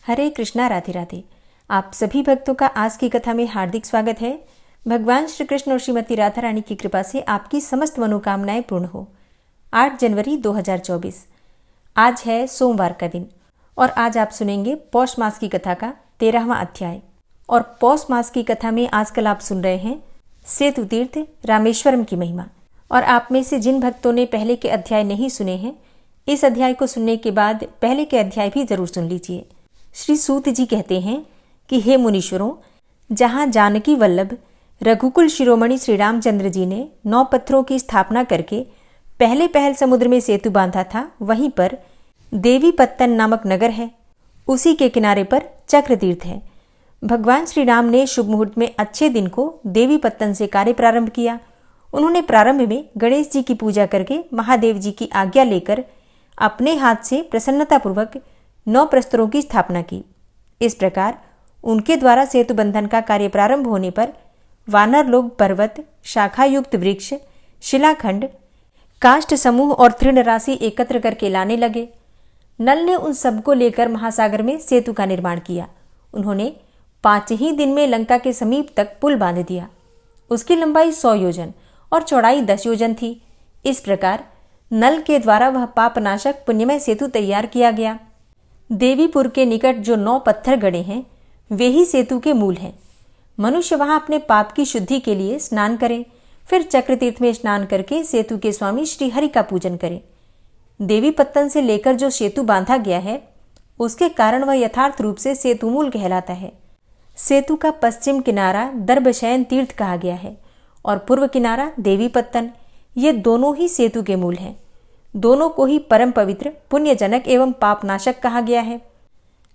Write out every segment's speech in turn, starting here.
हरे कृष्णा, राधे राधे। आप सभी भक्तों का आज की कथा में हार्दिक स्वागत है। भगवान श्री कृष्ण और श्रीमती राधा रानी की कृपा से आपकी समस्त मनोकामनाएं पूर्ण हो। 8 जनवरी 2024 आज है सोमवार का दिन और आज आप सुनेंगे पौष मास की कथा का 13वां अध्याय। और पौष मास की कथा में आजकल आप सुन रहे हैं सेतु तीर्थ रामेश्वरम की महिमा। और आप में से जिन भक्तों ने पहले के अध्याय नहीं सुने हैं, इस अध्याय को सुनने के बाद पहले के अध्याय भी जरूर सुन लीजिए। श्री सूत जी कहते हैं कि हे मुनीश्वरों, जहाँ जानकी वल्लभ रघुकुल शिरोमणि श्री रामचंद्र जी ने 9 पत्थरों की स्थापना करके पहले पहल समुद्र में सेतु बांधा था, वहीं पर देवी पत्तन नामक नगर है। उसी के किनारे पर चक्र तीर्थ है। भगवान श्री राम ने शुभ मुहूर्त में अच्छे दिन को देवी पत्तन से कार्य प्रारंभ किया। उन्होंने प्रारंभ में गणेश जी की पूजा करके महादेव जी की आज्ञा लेकर अपने हाथ से प्रसन्नतापूर्वक 9 प्रस्तरों की स्थापना की। इस प्रकार उनके द्वारा सेतु बंधन का कार्य प्रारंभ होने पर वानर लोग पर्वत, शाखायुक्त वृक्ष, शिलाखंड, काष्ठ समूह और तृण राशि एकत्र करके लाने लगे। नल ने उन सबको लेकर महासागर में सेतु का निर्माण किया। उन्होंने 5 ही दिन में लंका के समीप तक पुल बांध दिया। उसकी लंबाई 100 योजन और चौड़ाई 10 योजन थी। इस प्रकार नल के द्वारा वह पापनाशक पुण्यमय सेतु तैयार किया गया। देवीपुर के निकट जो 9 पत्थर गड़े हैं, वे ही सेतु के मूल हैं। मनुष्य वहां अपने पाप की शुद्धि के लिए स्नान करे, फिर चक्रतीर्थ में स्नान करके सेतु के स्वामी श्री हरि का पूजन करे। देवी पत्तन से लेकर जो सेतु बांधा गया है, उसके कारण वह यथार्थ रूप से सेतु मूल कहलाता है। सेतु का पश्चिम किनारा दर्भशयन तीर्थ कहा गया है और पूर्व किनारा देवी पत्तन। ये दोनों ही सेतु के मूल हैं। दोनों को ही परम पवित्र, पुण्यजनक एवं पापनाशक कहा गया है।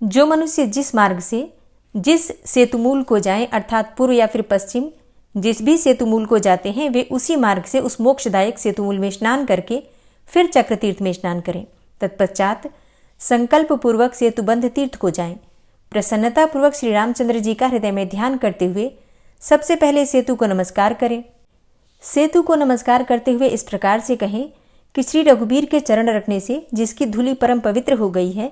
जो मनुष्य जिस मार्ग से जिस सेतुमूल को जाएं, अर्थात पूर्व या फिर पश्चिम, जिस भी सेतुमूल को जाते हैं, वे उसी मार्ग से उस मोक्षदायक सेतुमूल में स्नान करके फिर चक्रतीर्थ में स्नान करें। तत्पश्चात संकल्प पूर्वक सेतुबंध तीर्थ को जाएं। प्रसन्नता पूर्वक श्री रामचंद्र जी का हृदय में ध्यान करते हुए सबसे पहले सेतु को नमस्कार करें। सेतु को नमस्कार करते हुए इस प्रकार से कहें कि श्री रघुबीर के चरण रखने से जिसकी धूलि परम पवित्र हो गई है,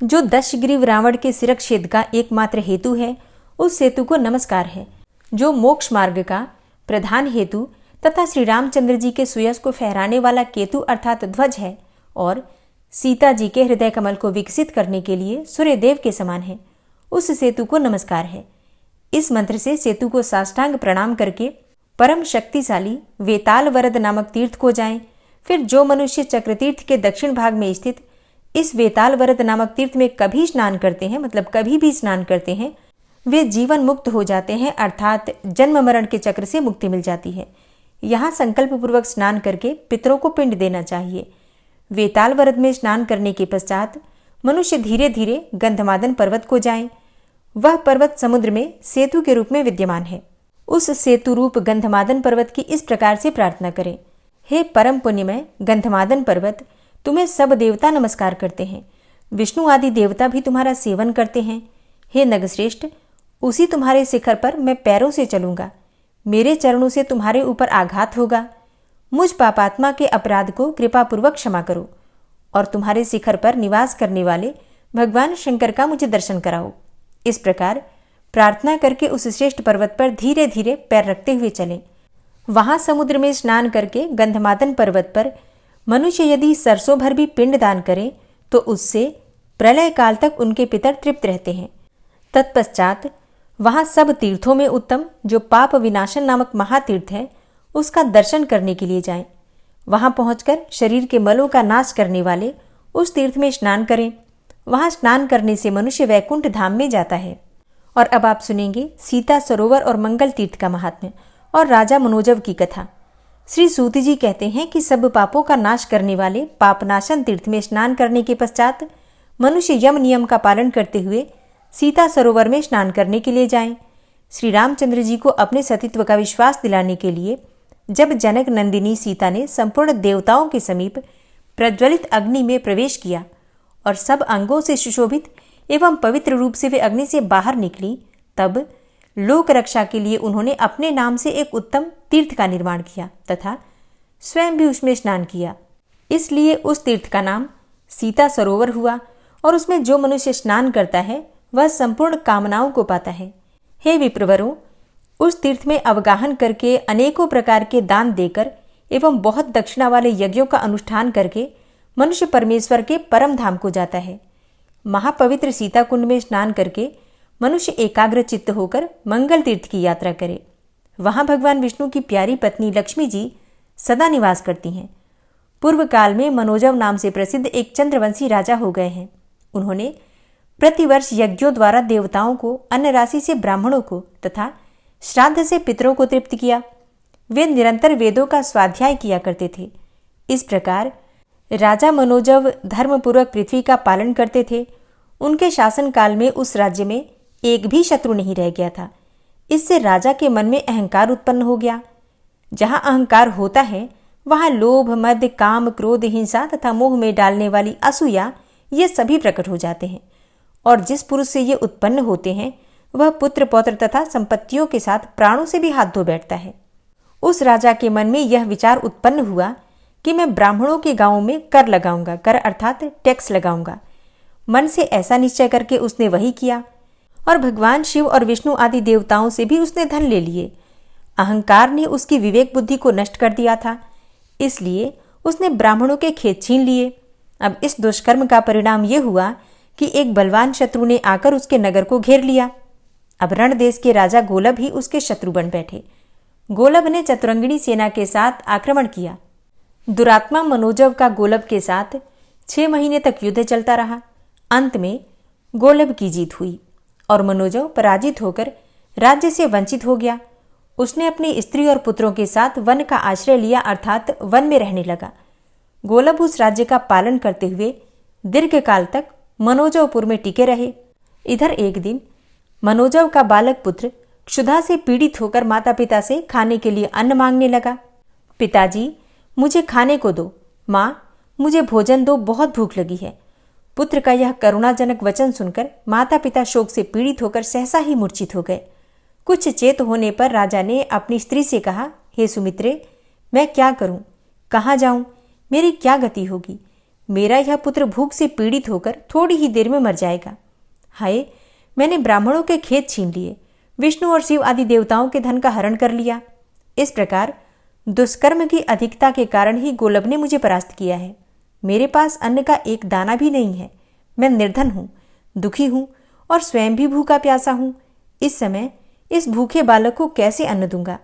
जो दशग्रीव रावण के शिरच्छेद का एकमात्र हेतु है, उस सेतु को नमस्कार है। जो मोक्ष मार्ग का प्रधान हेतु तथा श्री रामचंद्र जी के सुयश को फहराने वाला केतु अर्थात ध्वज है और सीता जी के हृदय कमल को विकसित करने के लिए सूर्यदेव के समान है, उस सेतु को नमस्कार है। इस मंत्र से सेतु को साष्टांग प्रणाम करके परम शक्तिशाली वेताल वरद नामक तीर्थ को जाएं। फिर जो मनुष्य चक्रतीर्थ के दक्षिण भाग में स्थित इस वेताल वरद नामक तीर्थ में कभी स्नान करते हैं, मतलब कभी भी स्नान करते हैं, वे जीवन मुक्त हो जाते हैं, अर्थात जन्म मरण के चक्र से मुक्ति मिल जाती है। यहाँ संकल्प पूर्वक स्नान करके पितरों को पिंड देना चाहिए। वेताल वरद में स्नान करने के पश्चात मनुष्य धीरे धीरे गंधमादन पर्वत को जाए। वह पर्वत समुद्र में सेतु के रूप में विद्यमान है। उस सेतु रूप गंधमादन पर्वत की इस प्रकार से प्रार्थना करें, हे परम पुण्यमय गंधमादन पर्वत, तुम्हें सब देवता नमस्कार करते हैं। विष्णु आदि देवता भी तुम्हारा सेवन करते हैं। हे नगश्रेष्ठ, उसी तुम्हारे शिखर पर मैं पैरों से चलूंगा। मेरे चरणों से तुम्हारे ऊपर आघात होगा। मुझ पापात्मा के अपराध को कृपापूर्वक क्षमा करो और तुम्हारे शिखर पर निवास करने वाले भगवान शंकर का मुझे दर्शन कराओ। इस प्रकार प्रार्थना करके उस श्रेष्ठ पर्वत पर धीरे धीरे पैर रखते हुए चलें। वहां समुद्र में स्नान करके गंधमादन पर्वत पर मनुष्य यदि सरसों भर भी पिंड दान करे तो उससे प्रलय काल तक उनके पितर तृप्त रहते हैं। तत्पश्चात वहां सब तीर्थों में उत्तम जो पाप विनाशन नामक महातीर्थ है, उसका दर्शन करने के लिए जाएं। वहां पहुंचकर शरीर के मलों का नाश करने वाले उस तीर्थ में स्नान करें। वहां स्नान करने से मनुष्य वैकुंठ धाम में जाता है। और अब आप सुनेंगे सीता सरोवर और मंगल तीर्थ का महात्म्य और राजा मनोजव की कथा। श्री सूत जी कहते हैं कि सब पापों का नाश करने वाले पापनाशन तीर्थ में स्नान करने के पश्चात मनुष्य यम नियम का पालन करते हुए सीता सरोवर में स्नान करने के लिए जाएं। श्री रामचंद्र जी को अपने सतीत्व का विश्वास दिलाने के लिए जब जनक नंदिनी सीता ने संपूर्ण देवताओं के समीप प्रज्वलित अग्नि में प्रवेश किया और सब अंगों से सुशोभित एवं पवित्र रूप से वे अग्नि से बाहर निकली, तब लोक रक्षा के लिए उन्होंने अपने नाम से एक उत्तम तीर्थ का निर्माण किया तथा स्वयं भी उसमें स्नान किया। इसलिए उस तीर्थ का नाम सीता सरोवर हुआ और उसमें जो मनुष्य स्नान करता है वह संपूर्ण कामनाओं को पाता है। हे विप्रवरों, उस तीर्थ में अवगाहन करके अनेकों प्रकार के दान देकर एवं बहुत दक्षिणा वाले यज्ञों का अनुष्ठान करके मनुष्य परमेश्वर के परम धाम को जाता है। महापवित्र सीता कुंड में स्नान करके मनुष्य एकाग्र चित्त होकर मंगल तीर्थ की यात्रा करे। वहां भगवान विष्णु की प्यारी पत्नी लक्ष्मी जी सदा निवास करती हैं। पूर्व काल में मनोजव नाम से प्रसिद्ध एक चंद्रवंशी राजा हो गए हैं। उन्होंने प्रतिवर्ष यज्ञों द्वारा देवताओं को, अन्न राशि से ब्राह्मणों को तथा श्राद्ध से पितरों को तृप्त किया। वे निरंतर वेदों का स्वाध्याय किया करते थे। इस प्रकार राजा मनोजव धर्मपूर्वक पृथ्वी का पालन करते थे। उनके शासन काल में उस राज्य में एक भी शत्रु नहीं रह गया था। इससे राजा के मन में अहंकार उत्पन्न हो गया। जहां अहंकार होता है वहां लोभ, मद, काम, क्रोध, हिंसा तथा मोह में डालने वाली असूया ये सभी प्रकट हो जाते हैं। और जिस पुरुष से ये उत्पन्न होते हैं वह पुत्र, पौत्र तथा संपत्तियों के साथ प्राणों से भी हाथ धो बैठता है। उस राजा के मन में यह विचार उत्पन्न हुआ कि मैं ब्राह्मणों के गांवों में कर लगाऊंगा, कर अर्थात टैक्स लगाऊंगा। मन से ऐसा निश्चय करके उसने वही किया और भगवान शिव और विष्णु आदि देवताओं से भी उसने धन ले लिए। अहंकार ने उसकी विवेक बुद्धि को नष्ट कर दिया था, इसलिए उसने ब्राह्मणों के खेत छीन लिए। अब इस दुष्कर्म का परिणाम यह हुआ कि एक बलवान शत्रु ने आकर उसके नगर को घेर लिया। अब रण देश के राजा गोलब ही उसके शत्रु बन बैठे। गोलब ने चतुरंगिणी सेना के साथ आक्रमण किया। दुरात्मा मनोजव का गोलब के साथ 6 महीने तक युद्ध चलता रहा। अंत में गोलब की जीत हुई और मनोजव पराजित होकर राज्य से वंचित हो गया। उसने अपनी स्त्री और पुत्रों के साथ वन का आश्रय लिया, अर्थात वन में रहने लगा। गोलब उस राज्य का पालन करते हुए दीर्घकाल तक मनोजवपुर में टिके रहे। इधर एक दिन मनोजव का बालक पुत्र क्षुधा से पीड़ित होकर माता पिता से खाने के लिए अन्न मांगने लगा। पिताजी, मुझे खाने को दो। माँ, मुझे भोजन दो, बहुत भूख लगी है। पुत्र का यह करुणाजनक वचन सुनकर माता पिता शोक से पीड़ित होकर सहसा ही मूर्छित हो गए। कुछ चेत होने पर राजा ने अपनी स्त्री से कहा, हे सुमित्रे, मैं क्या करूं, कहाँ जाऊं, मेरी क्या गति होगी? मेरा यह पुत्र भूख से पीड़ित होकर थोड़ी ही देर में मर जाएगा। हाय, मैंने ब्राह्मणों के खेत छीन लिए, विष्णु और शिव आदि देवताओं के धन का हरण कर लिया। इस प्रकार दुष्कर्म की अधिकता के कारण ही गोलब ने मुझे परास्त किया है। मेरे पास अन्न का एक दाना भी नहीं है। मैं निर्धन हूँ, दुखी हूँ और स्वयं भी भूखा प्यासा हूँ। इस समय इस भूखे बालक को कैसे अन्न दूंगा?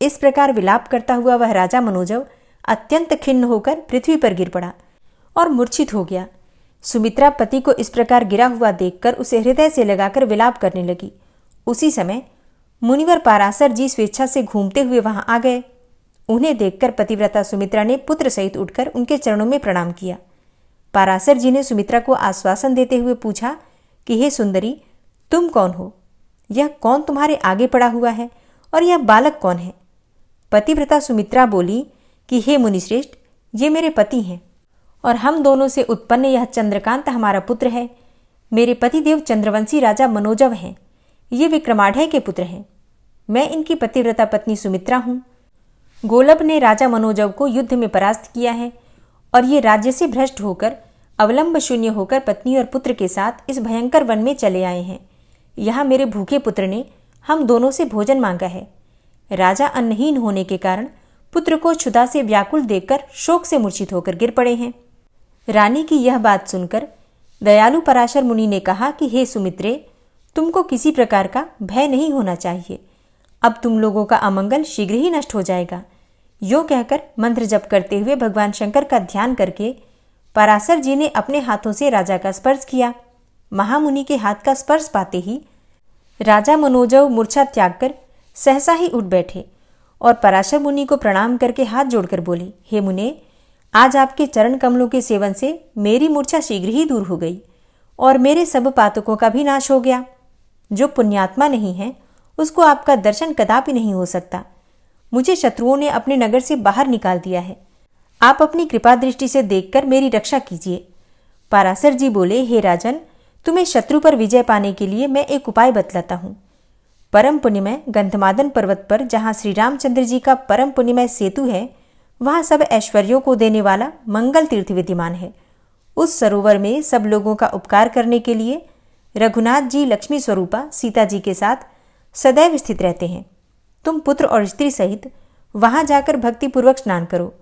इस प्रकार विलाप करता हुआ वह राजा मनोजव अत्यंत खिन्न होकर पृथ्वी पर गिर पड़ा और मूर्छित हो गया। सुमित्रा पति को इस प्रकार गिरा हुआ देखकर उसे हृदय से लगाकर विलाप करने लगी। उसी समय मुनिवर पाराशर जी स्वेच्छा से घूमते हुए वहां आ गए। उन्हें देखकर पतिव्रता सुमित्रा ने पुत्र सहित उठकर उनके चरणों में प्रणाम किया। पाराशर जी ने सुमित्रा को आश्वासन देते हुए पूछा कि हे सुंदरी, तुम कौन हो? यह कौन तुम्हारे आगे पड़ा हुआ है और यह बालक कौन है? पतिव्रता सुमित्रा बोली कि हे मुनिश्रेष्ठ, ये मेरे पति हैं और हम दोनों से उत्पन्न यह चंद्रकांत हमारा पुत्र है। मेरे पतिदेव चंद्रवंशी राजा मनोजव हैं। ये विक्रमाढ्य के पुत्र हैं। मैं इनकी पतिव्रता पत्नी सुमित्रा हूँ। गोलब ने राजा मनोजव को युद्ध में परास्त किया है और ये राज्य से भ्रष्ट होकर, अवलंब शून्य होकर पत्नी और पुत्र के साथ इस भयंकर वन में चले आए हैं। यहाँ मेरे भूखे पुत्र ने हम दोनों से भोजन मांगा है। राजा अन्नहीन होने के कारण पुत्र को क्षुधा से व्याकुल देखकर शोक से मूर्छित होकर गिर पड़े हैं। रानी की यह बात सुनकर दयालु पराशर मुनि ने कहा कि हे सुमित्रे, तुमको किसी प्रकार का भय नहीं होना चाहिए। अब तुम लोगों का अमंगल शीघ्र ही नष्ट हो जाएगा। यो कहकर मंत्र जप करते हुए भगवान शंकर का ध्यान करके पराशर जी ने अपने हाथों से राजा का स्पर्श किया। महामुनि के हाथ का स्पर्श पाते ही राजा मनोजव मूर्छा त्याग कर सहसा ही उठ बैठे और पराशर मुनि को प्रणाम करके हाथ जोड़कर बोले, हे मुने, आज आपके चरण कमलों के सेवन से मेरी मूर्छा शीघ्र ही दूर हो गई और मेरे सब पातकों का भी नाश हो गया। जो पुण्यात्मा नहीं है उसको आपका दर्शन कदापि नहीं हो सकता। मुझे शत्रुओं ने अपने नगर से बाहर निकाल दिया है। आप अपनी कृपा दृष्टि से देखकर मेरी रक्षा कीजिए। पराशर जी बोले, हे राजन, तुम्हें शत्रु पर विजय पाने के लिए मैं एक उपाय बतलाता हूँ। परम पुण्यमय गंधमादन पर्वत पर जहाँ श्री रामचंद्र जी का परम पुण्यमय सेतु है, वहाँ सब ऐश्वर्यों को देने वाला मंगल तीर्थ विद्यमान है। उस सरोवर में सब लोगों का उपकार करने के लिए रघुनाथ जी लक्ष्मी स्वरूपा सीता जी के साथ सदैव स्थित रहते हैं। तुम पुत्र और स्त्री सहित वहां जाकर भक्तिपूर्वक स्नान करो।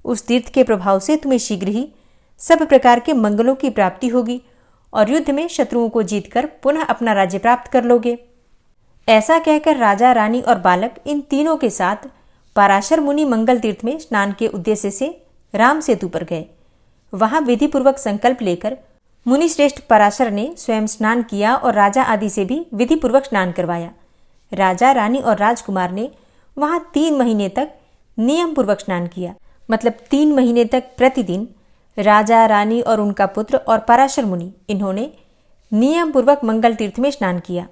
उस तीर्थ के प्रभाव से तुम्हें शीघ्र ही सब प्रकार के मंगलों की प्राप्ति होगी और युद्ध में शत्रुओं को जीतकर पुनः अपना राज्य प्राप्त कर लोगे। ऐसा कहकर राजा, रानी और बालक इन तीनों के साथ पराशर मुनि मंगल तीर्थ में स्नान के उद्देश्य से राम सेतु पर गए। वहां विधिपूर्वक संकल्प लेकर मुनि श्रेष्ठ पराशर ने स्वयं स्नान किया और राजा आदि से भी विधिपूर्वक स्नान करवाया। राजा, रानी और राजकुमार ने वहां 3 महीने तक नियम पूर्वक स्नान किया। मतलब 3 महीने तक प्रतिदिन राजा, रानी और उनका पुत्र और पराशर मुनि इन्होंने नियम पूर्वक मंगल तीर्थ में स्नान किया।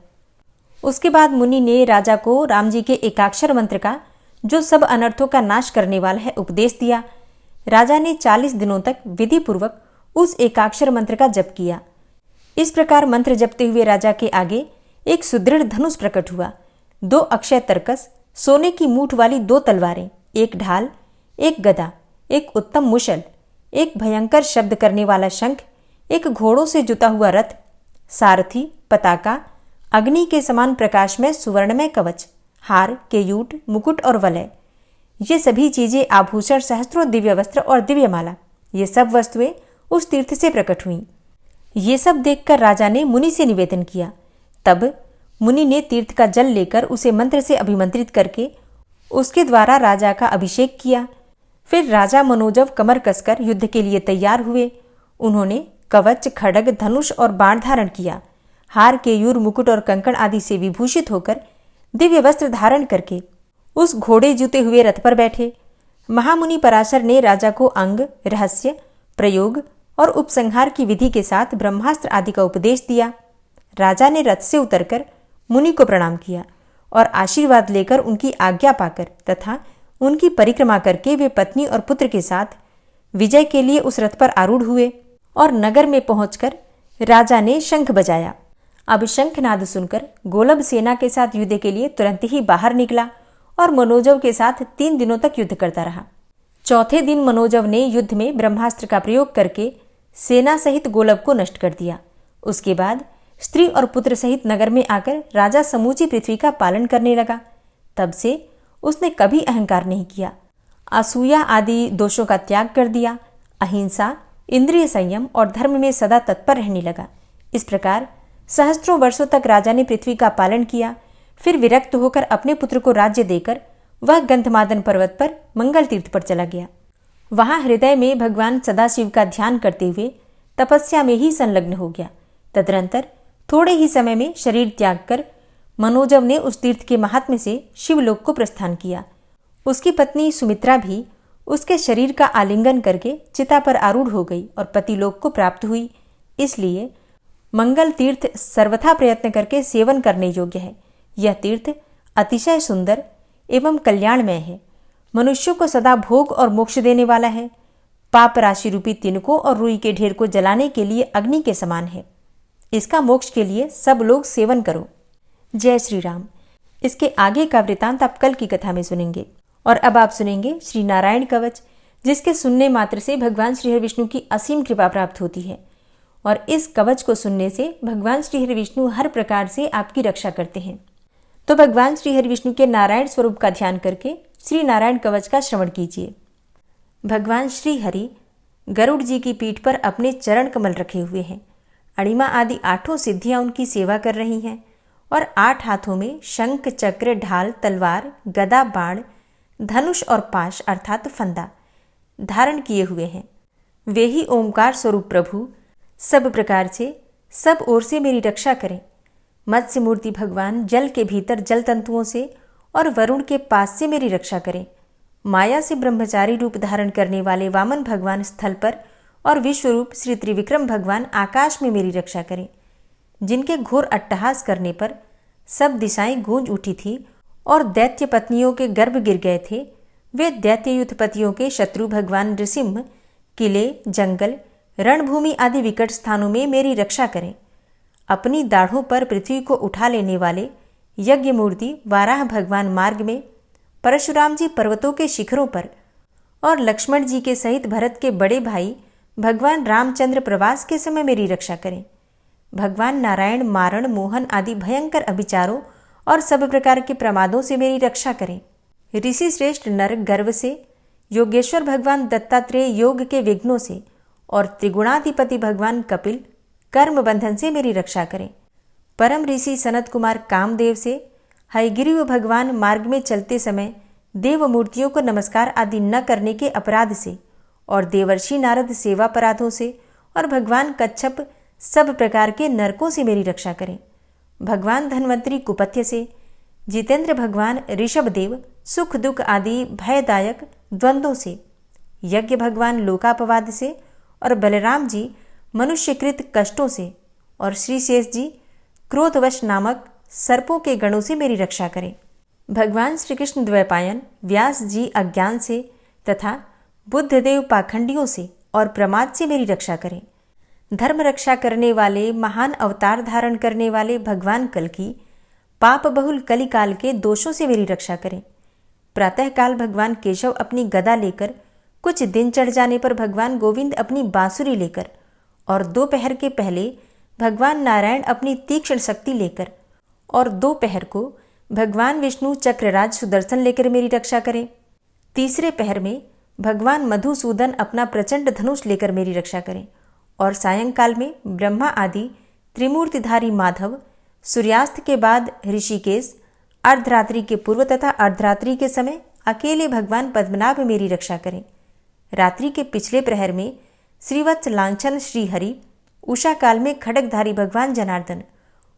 उसके बाद मुनि ने राजा को राम जी के एकाक्षर मंत्र का, जो सब अनर्थों का नाश करने वाला है, उपदेश दिया। राजा ने 40 दिनों तक विधि पूर्वक उस एकाक्षर मंत्र का जप किया। इस प्रकार मंत्र जपते हुए राजा के आगे एक सुदृढ़ धनुष प्रकट हुआ। 2 अक्षय तरकस, सोने की मूठ वाली 2 तलवारें, एक ढाल, एक गदा, एक उत्तम मुशल, एक भयंकर शब्द करने वाला शंख, एक घोड़ों से जुता हुआ रथ, सारथी, पताका, अग्नि के समान प्रकाश में सुवर्णमय कवच, हार, केयूट, मुकुट और वलय, ये सभी चीजें, आभूषण, सहस्त्रों दिव्य वस्त्र और दिव्य माला, ये सब वस्तुएं उस तीर्थ से प्रकट हुईं। ये सब देखकर राजा ने मुनि से निवेदन किया। तब मुनि ने तीर्थ का जल लेकर उसे मंत्र से अभिमंत्रित करके उसके द्वारा राजा का अभिषेक किया। फिर राजा मनोजव कमर कसकर युद्ध के लिए तैयार हुए। उन्होंने कवच, खड्ग, धनुष और बाण धारण किया। हार, केयूर, मुकुट और कंकण आदि से विभूषित होकर दिव्य वस्त्र धारण करके उस घोड़े जूते हुए रथ पर बैठे। महामुनि पराशर ने राजा को अंग, रहस्य, प्रयोग और उपसंहार की विधि के साथ ब्रह्मास्त्र आदि का उपदेश दिया। राजा ने रथ से उतरकर मुनि को प्रणाम किया और आशीर्वाद लेकर उनकी आज्ञा पाकर तथा उनकी परिक्रमा करके वे पत्नी और पुत्र के साथ विजय के लिए उस रथ पर आरूढ़ हुए और नगर में पहुंचकर राजा ने शंख बजाया। अब शंखनाद सुनकर गोलब सेना के साथ युद्ध के लिए तुरंत ही बाहर निकला और मनोजव के साथ 3 दिनों तक युद्ध करता रहा। चौथे दिन मनोजव ने युद्ध में ब्रह्मास्त्र का प्रयोग करके सेना सहित गोलब को नष्ट कर दिया। उसके बाद स्त्री और पुत्र सहित नगर में आकर राजा समूची पृथ्वी का पालन करने लगा। तब से उसने कभी अहंकार नहीं किया, असूया आदि दोषों का त्याग कर दिया, अहिंसा, इंद्रिय संयम और धर्म में सदा तत्पर रहने लगा। इस प्रकार सहस्त्रों वर्षों तक राजा ने पृथ्वी का पालन किया। फिर विरक्त होकर अपने पुत्र को राज्य देकर वह गंधमादन पर्वत पर मंगल तीर्थ पर चला गया। वहां हृदय में भगवान सदाशिव का ध्यान करते हुए तपस्या में ही संलग्न हो गया। तदनंतर थोड़े ही समय में शरीर त्याग कर मनोजव ने उस तीर्थ के महात्म्य से शिवलोक को प्रस्थान किया। उसकी पत्नी सुमित्रा भी उसके शरीर का आलिंगन करके चिता पर आरूढ़ हो गई और पतिलोक को प्राप्त हुई। इसलिए मंगल तीर्थ सर्वथा प्रयत्न करके सेवन करने योग्य है। यह तीर्थ अतिशय सुंदर एवं कल्याणमय है। मनुष्यों को सदा भोग और मोक्ष देने वाला है। पाप राशि रूपी तिनकों और रुई के ढेर को जलाने के लिए अग्नि के समान है। इसका मोक्ष के लिए सब लोग सेवन करो। जय श्री राम। इसके आगे का वृतांत आप कल की कथा में सुनेंगे। और अब आप सुनेंगे श्री नारायण कवच, जिसके सुनने मात्र से भगवान श्री हरि विष्णु की असीम कृपा प्राप्त होती है। और इस कवच को सुनने से भगवान श्री हरि विष्णु हर प्रकार से आपकी रक्षा करते हैं। तो भगवान श्री हरि विष्णु के नारायण स्वरूप का ध्यान करके श्री नारायण कवच का श्रवण कीजिए। भगवान श्री हरि गरुड़ जी की पीठ पर अपने चरण कमल रखे हुए हैं। अणिमा आदि 8 सिद्धियां उनकी सेवा कर रही हैं और 8 हाथों में शंख, चक्र, ढाल, तलवार, गदा, बाण, धनुष और पाश अर्थात फंदा धारण किए हुए हैं। वे ही ओंकार स्वरूप प्रभु सब प्रकार से सब ओर से मेरी रक्षा करें। मत्स्य मूर्ति भगवान जल के भीतर जल तंतुओं से और वरुण के पास से मेरी रक्षा करें। माया से ब्रह्मचारी रूप धारण करने वाले वामन भगवान स्थल पर और विश्वरूप श्री त्रिविक्रम भगवान आकाश में मेरी रक्षा करें। जिनके घोर अट्टहास करने पर सब दिशाएं गूंज उठी थी और दैत्य पत्नियों के गर्भ गिर गए थे, वे दैत्ययुत पतियों के शत्रु भगवान नृसिंह किले, जंगल, रणभूमि आदि विकट स्थानों में मेरी रक्षा करें। अपनी दाढ़ों पर पृथ्वी को उठा लेने वाले यज्ञ मूर्ति वाराह भगवान मार्ग में, परशुराम जी पर्वतों के शिखरों पर और लक्ष्मण जी के सहित भरत के बड़े भाई भगवान रामचंद्र प्रवास के समय मेरी रक्षा करें। भगवान नारायण मारण, मोहन आदि भयंकर अभिचारों और सब प्रकार के प्रमादों से मेरी रक्षा करें। ऋषि श्रेष्ठ नर गर्व से, योगेश्वर भगवान दत्तात्रेय योग के विघ्नों से और त्रिगुणाधिपति भगवान कपिल कर्म बंधन से मेरी रक्षा करें। परम ऋषि सनत कुमार कामदेव से, हयग्रीव भगवान मार्ग में चलते समय देव मूर्तियों को नमस्कार आदि न करने के अपराध से और देवर्षि नारद सेवा अपराधों से और भगवान कच्छप सब प्रकार के नरकों से मेरी रक्षा करें। भगवान धन्वंतरी कुपथ्य से, जितेंद्र भगवान ऋषभदेव सुख दुख आदि भयदायक द्वंद्वों से, यज्ञ भगवान लोकापवाद से और बलराम जी मनुष्यकृत कष्टों से और श्री शेष जी क्रोधवश नामक सर्पों के गणों से मेरी रक्षा करें। भगवान श्री कृष्ण द्वैपायन व्यास जी अज्ञान से तथा बुद्धदेव पाखंडियों से और प्रमाद से मेरी रक्षा करें। धर्म रक्षा करने वाले महान अवतार धारण करने वाले भगवान कल्कि पाप बहुल कलिकाल के दोषों से मेरी रक्षा करें। प्रातःकाल भगवान केशव अपनी गदा लेकर, कुछ दिन चढ़ जाने पर भगवान गोविंद अपनी बांसुरी लेकर और दोपहर के पहले भगवान नारायण अपनी तीक्ष्ण शक्ति लेकर और दोपहर को भगवान विष्णु चक्रराज सुदर्शन लेकर मेरी रक्षा करें। तीसरे पहर में भगवान मधुसूदन अपना प्रचंड धनुष लेकर मेरी रक्षा करें और सायंकाल में ब्रह्मा आदि त्रिमूर्तिधारी माधव, सूर्यास्त के बाद ऋषिकेश, अर्धरात्रि के पूर्व तथा अर्धरात्रि के समय अकेले भगवान पद्मनाभ मेरी रक्षा करें। रात्रि के पिछले प्रहर में श्रीवत्स लांछन श्रीहरि, उषा काल में खड्गधारी भगवान जनार्दन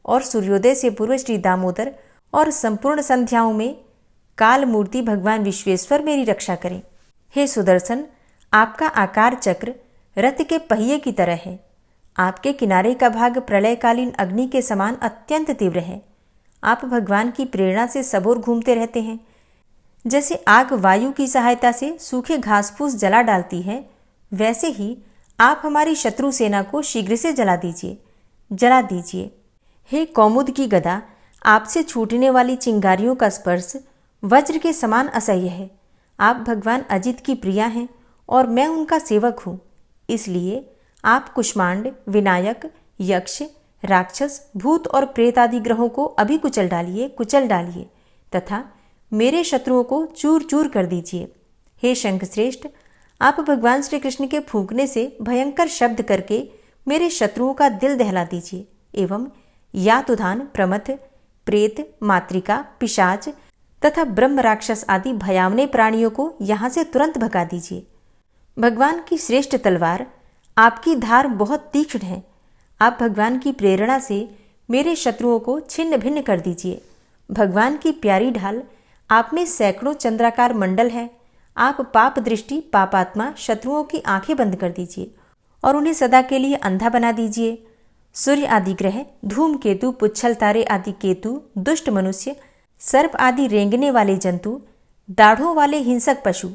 और सूर्योदय से पूर्व श्री दामोदर और संपूर्ण संध्याओं में काल मूर्ति भगवान विश्वेश्वर मेरी रक्षा करें। हे सुदर्शन, आपका आकार चक्र रथ के पहिए की तरह है। आपके किनारे का भाग प्रलयकालीन अग्नि के समान अत्यंत तीव्र है। आप भगवान की प्रेरणा से सबोर घूमते रहते हैं। जैसे आग वायु की सहायता से सूखे घास फूस जला डालती है, वैसे ही आप हमारी शत्रु सेना को शीघ्र से जला दीजिए। हे कौमुद की गदा, आपसे छूटने वाली चिंगारियों का स्पर्श वज्र के समान असह्य है। आप भगवान अजित की प्रिया हैं और मैं उनका सेवक हूँ। इसलिए आप कुष्मांड, विनायक, यक्ष, राक्षस, भूत और प्रेत आदि ग्रहों को अभी कुचल डालिए तथा मेरे शत्रुओं को चूर चूर कर दीजिए। हे शंखश्रेष्ठ, आप भगवान श्री कृष्ण के फूंकने से भयंकर शब्द करके मेरे शत्रुओं का दिल दहला दीजिए एवं यातुधान, प्रमथ, प्रेत, मातृका, पिशाच तथा ब्रह्म राक्षस आदि भयावने प्राणियों को यहाँ से तुरंत भगा दीजिए। भगवान की श्रेष्ठ तलवार, आपकी धार बहुत तीक्ष्ण है। आप भगवान की प्रेरणा से मेरे शत्रुओं को छिन्न भिन्न कर दीजिए। भगवान की प्यारी ढाल, आप में सैकड़ों चंद्राकार मंडल है। आप पाप दृष्टि, पापात्मा शत्रुओं की आंखें बंद कर दीजिए और उन्हें सदा के लिए अंधा बना दीजिए। सूर्य आदि ग्रह, धूमकेतु, पुच्छल तारे आदि केतु, दुष्ट मनुष्य, सर्प आदि रेंगने वाले जंतु, दाढ़ों वाले हिंसक पशु,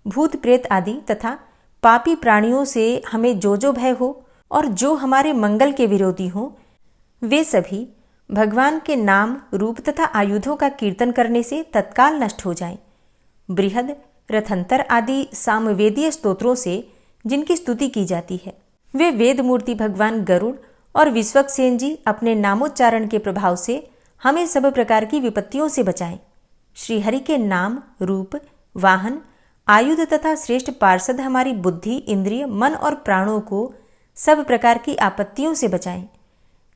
भूत प्रेत आदि तथा पापी प्राणियों से हमें जो भय हो और जो हमारे मंगल के विरोधी हों, वे सभी भगवान के नाम, रूप तथा आयुधों का कीर्तन करने से तत्काल नष्ट हो जाएं। बृहद, रथंतर आदि सामवेदीय स्तोत्रों से जिनकी स्तुति की जाती है, वे वेद मूर्ति भगवान गरुड़ और विश्वक्सेन जी अपने नामोच्चारण के प्रभाव से हमें सब प्रकार की विपत्तियों से बचाएं। श्रीहरि के नाम, रूप, वाहन, आयुध तथा श्रेष्ठ पार्षद हमारी बुद्धि, इंद्रिय, मन और प्राणों को सब प्रकार की आपत्तियों से बचाएं।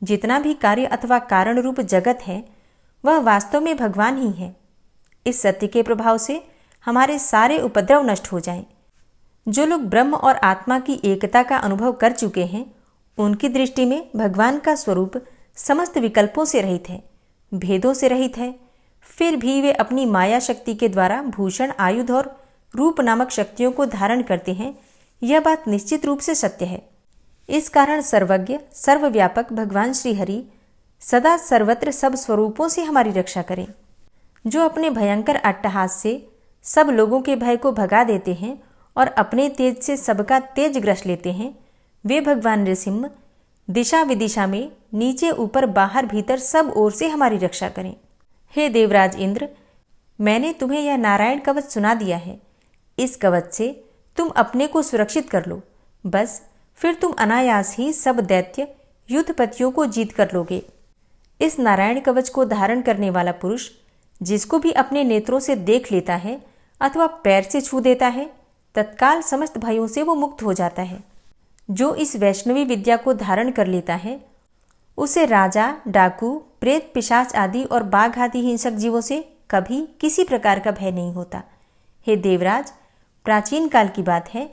जितना भी कार्य अथवा कारण रूप जगत है, वह वास्तव में भगवान ही है। इस सत्य के प्रभाव से हमारे सारे उपद्रव नष्ट हो जाएं। जो लोग ब्रह्म और आत्मा की एकता का अनुभव कर चुके हैं, उनकी दृष्टि में भगवान का स्वरूप समस्त विकल्पों से रहित है, भेदों से रहित है। फिर भी वे अपनी माया शक्ति के द्वारा भूषण, आयुध और रूप नामक शक्तियों को धारण करते हैं। यह बात निश्चित रूप से सत्य है। इस कारण सर्वज्ञ, सर्वव्यापक भगवान श्रीहरि सदा सर्वत्र सब स्वरूपों से हमारी रक्षा करें। जो अपने भयंकर अट्टहास से सब लोगों के भय को भगा देते हैं और अपने तेज से सबका तेज ग्रस लेते हैं, वे भगवान नृसिंह दिशा विदिशा में नीचे ऊपर बाहर भीतर सब ओर से हमारी रक्षा करें। हे देवराज इंद्र, मैंने तुम्हें यह नारायण कवच सुना दिया है। इस कवच से तुम अपने को सुरक्षित कर लो। बस फिर तुम अनायास ही सब दैत्य युद्धपतियों को जीत कर लोगे। इस नारायण कवच को धारण करने वाला पुरुष जिसको भी अपने नेत्रों से देख लेता है अथवा पैर से छू देता है, तत्काल समस्त भयों से वो मुक्त हो जाता है। जो इस वैष्णवी विद्या को धारण कर लेता है उसे राजा, डाकू, प्रेत, पिशाच आदि और बाघ आदि हिंसक जीवों से कभी किसी प्रकार का भय नहीं होता। हे देवराज, प्राचीन काल की बात है,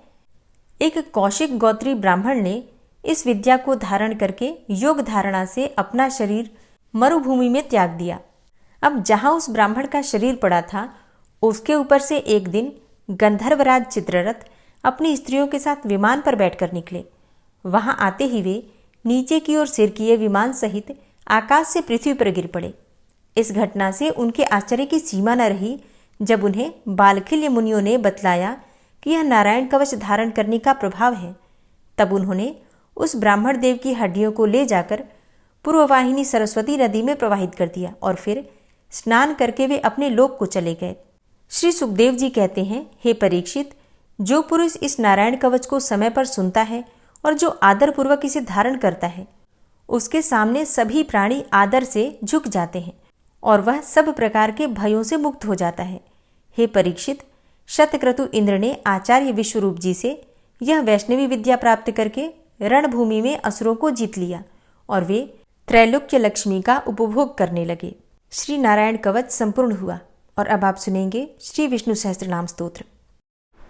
एक कौशिक गोत्री ब्राह्मण ने इस विद्या को धारण करके योग धारणा से अपना शरीर मरुभूमि में त्याग दिया। अब जहां उस ब्राह्मण का शरीर पड़ा था उसके ऊपर से एक दिन गंधर्वराज चित्ररथ अपनी स्त्रियों के साथ विमान पर बैठकर निकले। वहां आते ही वे नीचे की ओर सिर किए विमान सहित आकाश से पृथ्वी पर गिर पड़े। इस घटना से उनके आश्चर्य की सीमा न रही जब उन्हें बालखिल्य मुनियों ने बतलाया कि यह नारायण कवच धारण करने का प्रभाव है। तब उन्होंने उस ब्राह्मण देव की हड्डियों को ले जाकर पूर्ववाहिनी सरस्वती नदी में प्रवाहित कर दिया और फिर स्नान करके वे अपने लोक को चले गए। श्री सुखदेव जी कहते हैं, हे परीक्षित, जो पुरुष इस नारायण कवच को समय पर सुनता है और जो आदरपूर्वक इसे धारण करता है उसके सामने सभी प्राणी आदर से झुक जाते हैं और वह सब प्रकार के भयों से मुक्त हो जाता है। हे परीक्षित, शतक्रतु इंद्र ने आचार्य विश्वरूप जी से यह वैष्णवी विद्या प्राप्त करके रणभूमि में असुरों को जीत लिया और वे त्रैलोक्य लक्ष्मी का उपभोग करने लगे। श्री नारायण कवच संपूर्ण हुआ और अब आप सुनेंगे श्री विष्णु सहस्त्रनाम स्तोत्र।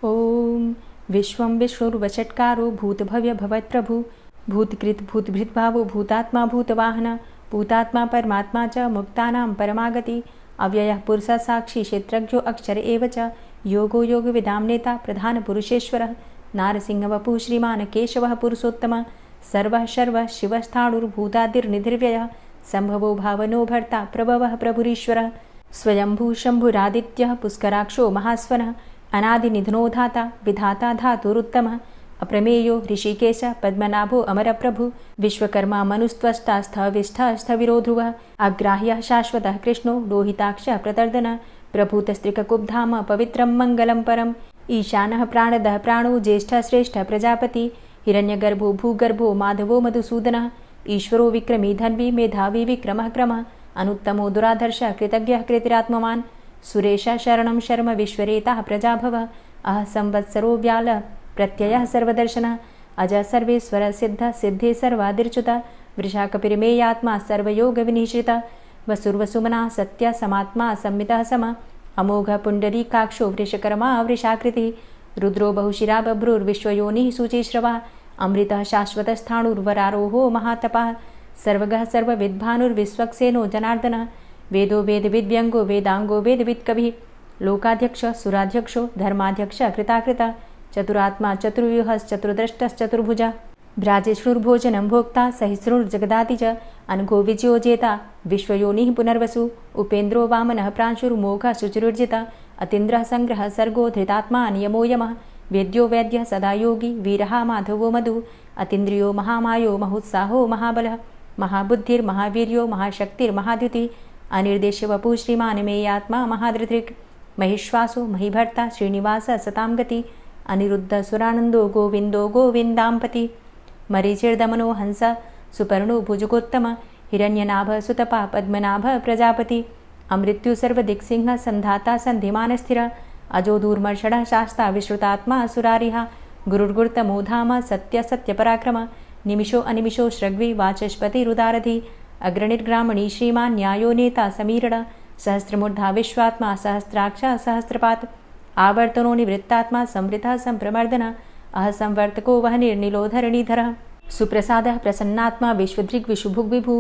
ओम विश्वं विष्णुर्वषट्कारो भूतभव्य भवत्प्रभु भूतकृत भूतभृत भावो भूतात्मा भूतवाहन भूतात्मा परमात्मा च मुक्तानां परमागति अव्ययः पुरुषः साक्षी क्षेत्रज्ञो अक्षर एव च योगो योगविदां नेता प्रधान पुरुषेश्वरः नारसिंह वपुः श्रीमान् केशवः पुरुषोत्तमः सर्वः शर्वः शिवस्थाणुर्भूतादिर्निधिर्व्ययः संभवो भावनो भर्ता प्रभवः प्रभुरीश्वरः स्वयंभू शंभुरादित्यः पुष्कराक्षो महास्वनः अनादिनिधनो धाता विधाता धातुरुत्तमः अप्रमेयो ऋषिकेश पद्मनाभो अमरप्रभु विश्वकर्मा मनुस्त्वष्टा स्थविष्ठः स्थविरो ध्रुवः अग्राह्यः शाश्वतः कृष्णो लोहिताक्षः प्रतर्दनः प्रभूतस्त्रिककुब्धाम पवित्रं मङ्गलं परम् ईशानः प्राणदः प्राणो ज्येष्ठः श्रेष्ठः प्रजापति हिरण्यगर्भो भूगर्भो माधवो मधुसूदनः ईश्वरो विक्रमी धन्वी मेधावी विक्रमः क्रमः अनुत्तमो दुराधर्षः कृतज्ञः कृतिरात्मवान् सुरेशः शरणं शर्म विश्वरेताः प्रजाभवः अह संवत्सरो व्यालः प्रत्ययः सर्वदर्शनः अजः सर्वेश्वरः सिद्धः सिद्धे सर्वादिर्च्युतः वृषाकपिर्मेयात्मा सर्वयोगविनिश्रितः वसुर्वसुमनः सत्यः समात्मा संमितः समः अमोघः पुण्डरीकाक्षो वृषकर्मा वृषाकृतिः रुद्रो बहुशिरा बभ्रुर्विश्वयोनिः शुचिश्रवः अमृतः शाश्वतस्थाणुर्वरारोहो महातपः सर्वगः सर्वविद्भानुर्विश्वक्सेनो जनार्दनः वेदो वेदविद्व्यङ्गो वेदाङ्गो वेदवित्कविः लोकाध्यक्षः सुराध्यक्षो धर्माध्यक्षः कृताकृतः चतुरात्मा चतुर्व्यूहश्चतुर्द्रष्टश्चतुर्भुजः भ्राजिष्णुर्भोजनं भोक्ता सहिष्णुर्जगदाति च अनघो विजयो जेता विश्वयोनिः पुनर्वसु उपेन्द्रो वामनः प्रांशुर्मोघः शुचिरुर्जितः अतीन्द्रः संग्रहः सर्गो धृतात्मा नियमो यमः वेद्यो वैद्यः सदा योगी वीरः माधवो मधु अतीन्द्रियो महामायो महोत्साहो महाबलः महाबुद्धिर्महावीर्यो महाशक्तिर्महाद्युतिः अनिर्देश्य वपुः श्रीमान् मेयात्मा महाधृतिर् महिश्वासो महीभर्ता श्रीनिवासः सतां गति अनिरुद्ध सुरानन्दो गोविन्दो गोविन्दाम्पति मरीचिर्दमनो हंस सुपर्णो भुजगोत्तम हिरण्यनाभ सुतपा पद्मनाभ प्रजापति अमृत्यु सर्वदिक्सिंह संधाता संधिमान स्थिर अजो दूर्मर्षण शास्ता विश्रुतात्मा सुरारिहा गुरुर्गुर्तमो धाम सत्य सत्यपराक्रम निमिषो अनिमिषो श्रग्वी वाचस्पतिरुदारधि अग्रणिर्ग्रामणी श्रीमान् न्यायो नेता समीरण सहस्रमूर्धा विश्वात्मा सहस्राक्ष सहस्रपात आवर्तनो निवृत्तात्मा संवृतः संप्रमर्दन अह संवर्तको वह निर्निलोधरणीधरः सुप्रसादः प्रसन्नात्मा विश्वदृग् विशुभुग् विभु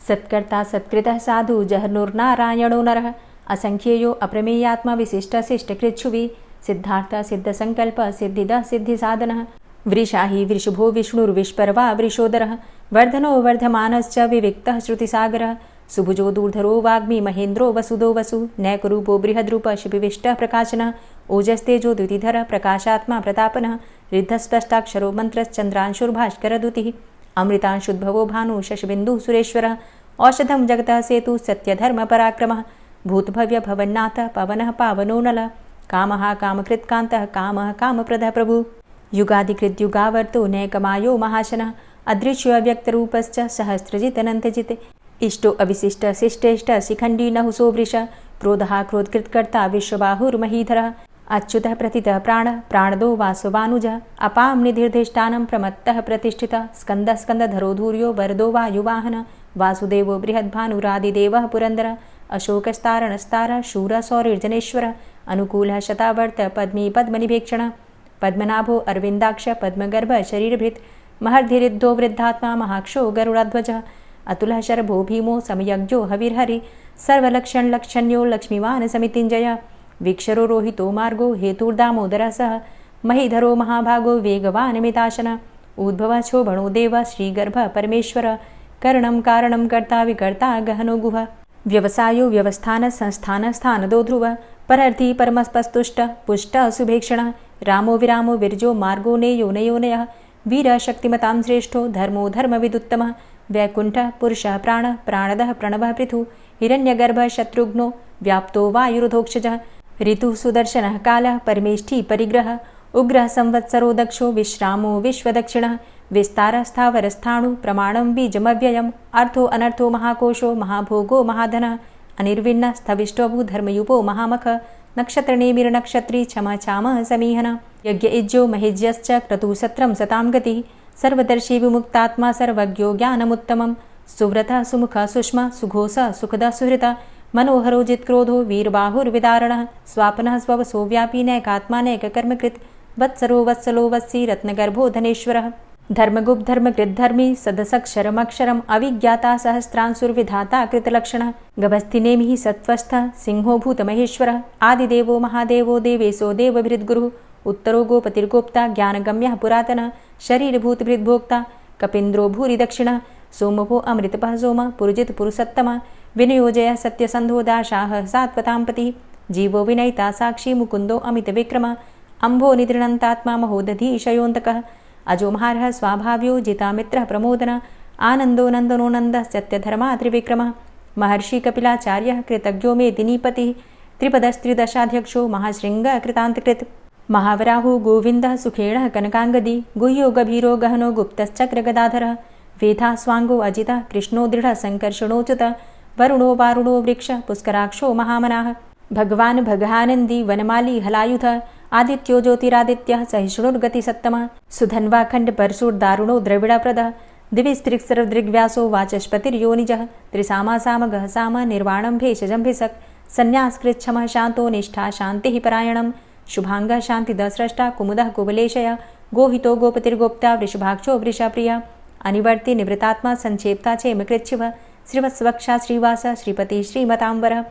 सत्कर्ता सत्कृतः साधु जहनुर्नारायणो नरः असंख्येयो अप्रमेयात्मा विशिष्टशिष्टकृच्छुवि सिद्धार्थ सिद्धसंकल्प सिद्धिदः सिद्धिसाधनः वृषाहि वृषभो विष्णुर्विष्पर्वा वृषोदरः वर्धनो वर्धमानश्च विविक्तः श्रुतिसागरः सुभुजो दूर्धरो वाग्मी महेन्द्रो वसुदो वसु नैकरूपो बृहद्रूप शिपिविष्टः प्रकाशनः ओजस्तेजो द्युतिधरः प्रकाशात्मा प्रतापनः रिद्धस्पष्टाक्षरो मन्त्रश्चन्द्रांशुर्भास्करदुतिः अमृतांशुद्भवो भानु शशबिन्दुः सुरेश्वरः औषधं जगतः सेतु सत्यधर्मपराक्रमः भूतभव्य भवन्नाथ पवनः पावनो नलः कामः कामकृत्कान्तः कामः कामप्रदः प्रभु युगाधिकृद्युगावर्तो नैकमायो महाशनः अदृश्यो अव्यक्तरूपश्च सहस्रजित् अनन्तजित् इष्टो अविशिष्ट शिष्टेष्ट शिखण्डी नहुसो वृष क्रोधः क्रोधकृत्कर्ता विश्वबाहुर्महीधरः अच्युतः प्रतितः प्राणः प्राणदो वासवानुजः अपां निधिर्धिष्ठानं प्रमत्तः प्रतिष्ठितः स्कन्दः स्कन्दधरो धूर्यो वरदो वायुवाहनः वासुदेवो बृहद्भानुरादिदेवः पुरन्दरः अशोकस्तारणस्तारः शूरः सौरिर्जनेश्वरः अनुकूलः शतावर्त पद्मी पद्मनिभेक्षणः पद्मनाभो अरविन्दाक्ष पद्मगर्भ शरीरभृत् महर्धिरिद्धो वृद्धात्मा महाक्षो गरुडाध्वजः अतुलः शरभो भीमो समयज्ञो हविर्हरि सर्वलक्षणलक्षण्यो लक्ष्मीवान् समितिञ्जयः वीक्षरो रोहितो मार्गो हेतुर्दामोदरः सः महीधरो महाभागो वेगवान् मिताशनः उद्भवः शोभणो देवः श्रीगर्भः परमेश्वरः करणं कारणं कर्ता विकर्ता गहनो गुहः व्यवसायो व्यवस्थान संस्थान स्थानदो ध्रुवः परर्थी परमस्पस्तुष्ट पुष्ट शुभेक्षणः रामो विरामो विरजो मार्गो नेयो नयोनयः वीरः शक्तिमतां श्रेष्ठो धर्मो धर्मविदुत्तमः वैकुण्ठः पुरुषः प्राणः प्राणदः प्रणवः पृथु हिरण्यगर्भः शत्रुघ्नो व्याप्तो वायुरुधोक्षजः ऋतुः सुदर्शनः कालः परमेष्ठी परिग्रहः उग्रः संवत्सरो दक्षो विश्रामो विश्वदक्षिणः विस्तारः स्थावरस्थाणु प्रमाणं बीजमव्ययम् अर्थो अनर्थो महाकोशो महाभोगो महाधनः अनिर्विण्णः स्थविष्टोभू धर्मयुपो महामखः नक्षत्रनेमिर्नक्षत्री क्षमा क्षामः समीहनः यज्ञ इज्जो महेज्यश्च क्रतुः सत्रं सतां गतिः सर्वदर्शी विमुक्तात्मा सर्वज्ञो ज्ञानमुत्तमं सुव्रतः सुमुखः सुष्मा सुघोषः सुखदः सुहृतः मनोहरो जित्क्रोधो वीरबाहुर्विदारणः स्वापनः स्ववसो व्यापी नैकात्मानैककर्मकृत् वत्सरो वत्सलो वत्सी रत्नगर्भो धनेश्वरः धर्मगुप्त धर्मकृद्धर्मी सदसक्षरमक्षरम् अविज्ञाता सहस्रांशुर्विधाता कृतलक्षणः गभस्तिनेमिः सत्त्वस्थः सिंहो भूतमहेश्वरः आदिदेवो महादेवो देवेशो देवभृद्गुरुः उत्तरो गोपतिर्गोप्ता ज्ञानगम्यः पुरातनः शरीरभूतभृद्भोक्ता कपीन्द्रो भूरि दक्षिणः सोमभो अमृतपः सोमः पुरुजित् पुरुषोत्तमः विनियोजयः सत्यसन्धो दाशाः सात्वतां पतिः जीवो विनयिता साक्षी मुकुन्दो अमितविक्रमः अम्भो निद्रणन्तात्मा महोदधीशयोऽन्तकः अजो महार्हः स्वाभाव्यो जितामित्रः प्रमोदनः आनन्दो नन्दनो नन्दः सत्यधर्मा त्रिविक्रमः महर्षि कपिलाचार्यः कृतज्ञो मेदिनीपतिः त्रिपदस्त्रिदशाध्यक्षो महाशृङ्गः कृतान्तकृत् महावराहो गोविन्दः सुखेणः कनकाङ्गदी गुह्यो गभीरो गहनो गुप्तश्चक्रगदाधरः वेधा स्वाङ्गो अजितः कृष्णो दृढः सङ्कर्षणोच्युतः वरुणो वारुणो वृक्षः पुष्कराक्षो महामनाः भगवान् भगानन्दी वनमाली हलायुधः आदित्यो ज्योतिरादित्यः सहिष्णुर्गतिसत्तमः सुधन्वाखण्ड परशुर्दारुणो द्रविडप्रदः दिविस्त्रिक्सर्वदृग्व्यासो वाचस्पतिर्योनिजः त्रिसामासामगः साम निर्वाणं भेषजम्भिषक् सन्न्यासकृच्छमः शान्तो निष्ठा शान्तिः परायणं शुभाङ्गः शान्तिदस्रष्टा कुमुदः कुवलेशयः गोहितो गोपतिर्गोप्ता वृषभाक्षो वृषप्रियः अनिवर्ति निवृतात्मा संक्षेप्ता चेमकृच्छिवः श्रीवत्सवक्षा श्रीवास श्रीपति श्रीमतांबरः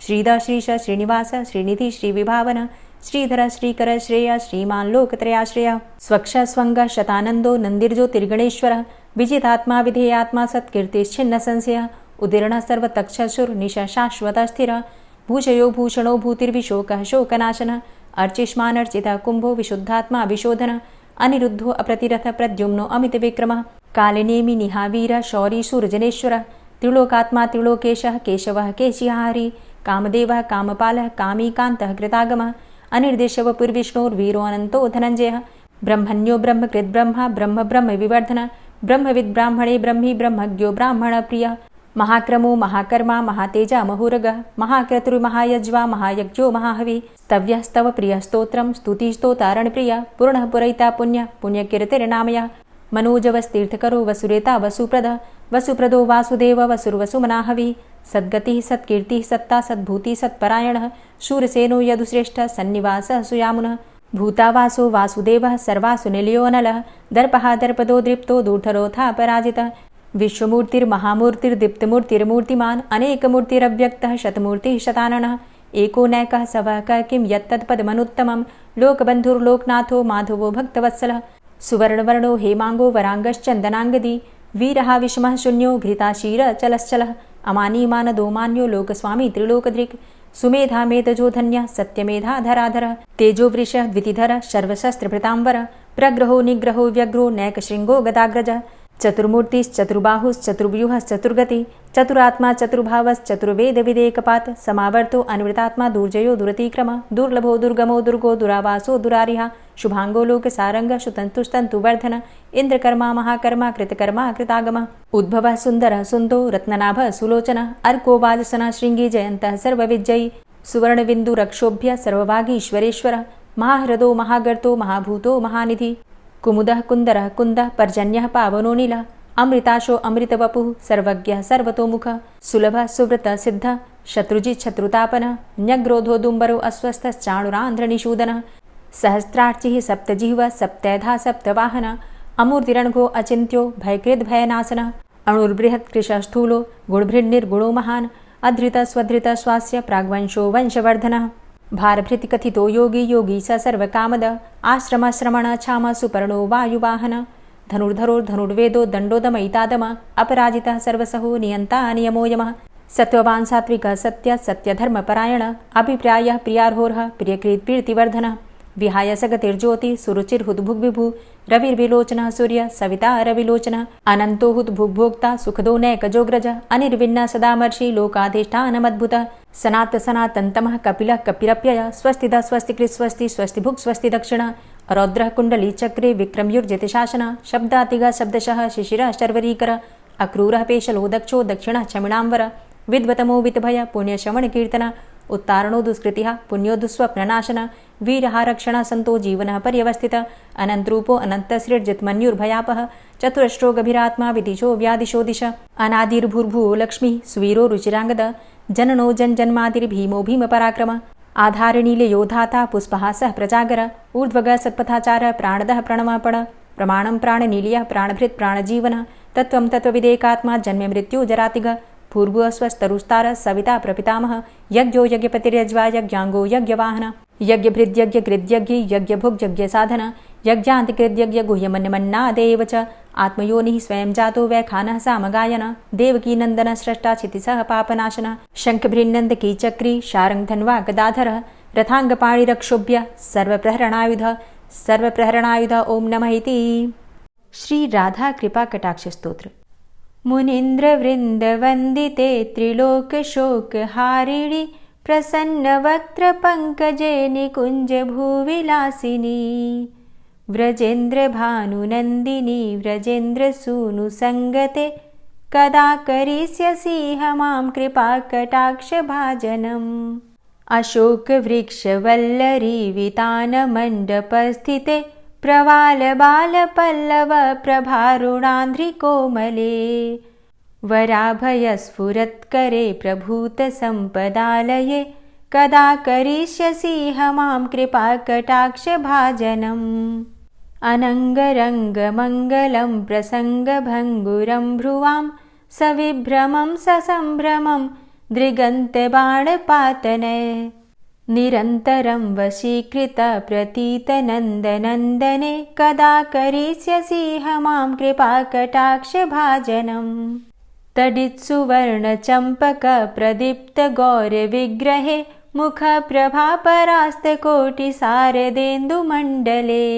श्रीद श्रीश श्रीनिवास श्रीनिधि श्रीविभावन श्रीधर श्रीकर श्रेय श्रीमान् लोकत्रयाश्रयः स्वक्ष स्वङ्ग शतानन्दो नन्दिर्ज्योतिर्गणेश्वरः विजितात्मा विधेयात्मा सत्कीर्तिश्छिन्न संशयः उदीर्णः सर्वतक्षसुर्निश शाश्वतः स्थिरः भूषयो भूषणो भूतिर्विशोकः शोकनाशनः अर्चिष्मानर्चितः कुम्भो विशुद्धात्मा विशोधनः अनिरुद्धो अप्रतिरथ प्रद्युम्नो अमितविक्रमः कालिनेमि निहावीरः शौरी शूरजनेश्वरः त्रिलोकात्मा त्रिलोकेशः केशवः केशिहारी कामदेवः कामपालः कामीकान्तः कृतागमः अनिर्देशवपुर्विष्णोर्वीरो अनन्तो धनञ्जयः ब्रह्मण्यो ब्रह्मकृद्ब्रह्मा ब्रह्म ब्रह्म विवर्धनः ब्रह्मविद् ब्राह्मणे ब्रह्मी ब्रह्मज्ञो ब्राह्मणप्रियः महाक्रमो महाकर्मा महातेजा महोरगः महाक्रतुर्महायज्वा महायज्ञो महाहवि स्तव्यः स्तव प्रियः स्तोत्रं स्तुतिस्तोतारणप्रियः पूर्णः पुरैता पुण्यः पुण्यकीर्तिर्नामयः मनोजवस्तीर्थकरो वसुरेता वसुप्रदः वसुप्रदो वासुदेव वसुर्वसुमनाहवि सद्गतिः सत्कीर्तिः सत्ता सद्भूतिः सत्परायणः शूरसेनो यदुश्रेष्ठः सन्निवासः सुयामुनः भूतावासो वासुदेवः सर्वासु निलयोऽनलः दर्पः दर्पदो दृप्तो दूर्धरोऽथा पराजितः विश्वमूर्तिर्महामूर्तिर्दीप्तमूर्तिर्मूर्तिमान् अनेकमूर्तिरव्यक्तः शतमूर्तिः शताननः एको नैकः सवः किं यत्तत्पदमनुत्तमं लोकबन्धुर्लोकनाथो माधवो भक्तवत्सलः सुवर्णवर्णो हेमाङ्गो वराङ्गश्चन्दनाङ्गदी वीरः विषमः शून्यो घृताशीरचलश्चलः अमानीमानदोमान्यो लोकस्वामी त्रिलोकधृक् सुमेधा मेधजो धन्यः सत्यमेधाधराधरः तेजोवृषः द्वितिधरः सर्वशस्त्रभृताम्बरः प्रग्रहो निग्रहो व्यग्रो नैकशृङ्गो गदाग्रजः चतुर्मूर्तिश्चतुर्बाहुश्चतुर्व्यूहश्चतुर्गति चतुरात्मा चतुर्भावश्चतुर्वेदविदेकपात् समावर्तो अनिवृतात्मा दुर्जयो दुरतिक्रम दुर्लभो दुर्गमो दुर्गो दुरावासो दुरारिहा शुभांगो लोकसारंग शुतंतुस्तंतुवर्धन इंद्रकर्मा महाकर्मा कृतकर्मा कृतागम उद्भवः सुंदरः सुन्दो रत्ननाभः सुलोचनः अर्को वाजसनः शृंगी जयन्तः सर्वविजयी सुवर्णबिन्दुरक्षोभ्य सर्वभागीश्वरेश्वरः महाहृदो महागर्तो महाभूतो महानिधि कुमुदः कुन्दरः कुन्दः पर्जन्यः पावनो नीलः अमृताशो अमृतवपुः सर्वज्ञः सर्वतोमुखः सुलभः सुव्रतः सिद्धः शत्रुजित् शत्रुतापनः न्यग्रोधोदुम्बरो अस्वस्थश्चाणुरान्ध्रनिषूदनः सहस्रार्चिः सप्तजिह्वः सप्तैधा सप्तवाहनः अमूर्तिरणघो अचिन्त्यो भयकृद्भयनाशनः अणुर्बृहत्कृशः स्थूलो गुणभृन्निर्गुणो महान् अधृतः स्वधृतः स्वास्य प्राग्वंशो वंशवर्धनः भारभृतिकथितो योगी योगी स सर्वकामदः आश्रमश्रमणः क्षामः सुपर्णो वायुवाहनः धनुर्धरोर्धनुर्वेदो दण्डोदमयितादमः अपराजितः सर्वसहो नियन्ता नियमो यमः सत्त्ववान् सात्विकः सत्यः सत्यधर्मपरायणः अभिप्रायः प्रियार्होर्हः प्रियकृत्प्रीतिवर्धनः विहाय सगतिर्ज्योतिः सुरुचिर्हुद्भुग्विभुः रविर्विलोचनः सूर्यः सविता रविलोचनः अनन्तो हुद्भुग्भोक्ता सुखदो नैकजोग्रजः अनिर्विण्णः सदामर्षि लोकाधिष्ठानमद्भुतः सनातनतमः कपिलः कपिरप्ययः स्वस्तिदः स्वस्तिकृत् स्वस्ति स्वस्तिभुक् स्वस्ति दक्षिणः रौद्रः कुण्डली चक्रे विक्रमयुर्जितशासनः शब्दातिगः शब्दशः शिशिरः शर्वरीकरः अक्रूरः पेशलो दक्षो दक्षिणः क्षमिणाम्बरः विद्वतमो वितभय पुण्यश्रवणकीर्तनः उत्तारणो दुष्कृतिः पुण्यो दुःस्वप्ननाशनः वीरहारक्षणः सन्तो जीवनः पर्यवस्थितः अनन्तरूपो अनन्तसृड्जितमन्युर्भयापः चतुरश्रो गभीरात्मा विदिशो व्यादिशो दिश अनादिर्भूर्भुवो लक्ष्मीः सुवीरो रुचिराङ्गदः जननो जन्मादिर्भीमो भीमपराक्रमः आधारनीलयो धाता पुष्पहासः प्रजागर ऊर्ध्वगः सत्पथाचारः प्राणदः प्रणमापण प्रमाणं प्राणनीलयः प्राणभृत् प्राणजीवनः तत्त्वं तत्त्वविदेकात्मा जन्ममृत्यु जरातिगः पूर्वस्वस्तरुस्तारः सविता प्रपितामहः यज्ञो यज्ञपतिर्यज्वा यज्ञाङ्गो यज्ञवाहनः यज्ञभृद्यज्ञकृद्यज्ञ यज्ञभुग्यज्ञसाधन यज्ञान्तिकृद्यज्ञ गुह्यमन्यमन्नादेव च आत्मयोनिः स्वयं जातो वैखानः सामगायनः देवकीनन्दनः स्रष्टा क्षितिसः पापनाशनः शङ्खभृन्नन्दकी चक्री शारङ्गधन्वा गदाधरः रथाङ्गपाणिरक्षोभ्य सर्वप्रहरणायुध ओं नमः इति। श्री राधा कृपा कटाक्ष स्तोत्र। मुनीन्द्रवृन्दवन्दिते त्रिलोकशोकहारिणि प्रसन्नवक्त्रपङ्कजे निकुञ्जभूविलासिनी व्रजेन्द्रभानुनन्दिनी व्रजेन्द्रसूनुसङ्गते कदा करिष्यसीह मां कृपाकटाक्षभाजनम् अशोकवृक्षवल्लरीवितानमण्डपस्थिते प्रवालबालपल्लव प्रभारुणान्ध्रिकोमले वराभयस्फुरत्करे प्रभूतसम्पदालये कदा करिष्यसीह मां कृपाकटाक्षभाजनम् अनङ्गरङ्गमङ्गलं प्रसङ्गभङ्गुरं भ्रुवां सविभ्रमं ससम्भ्रमं दृगन्तबाणपातने निरन्तरं वशीकृत प्रतीतनन्दनन्दने कदा करिष्यसीह मां कृपाकटाक्षभाजनम् तडित्सुवर्णचम्पकप्रदीप्तगौरविग्रहे मुखप्रभापरास्तकोटिसारदेन्दुमण्डले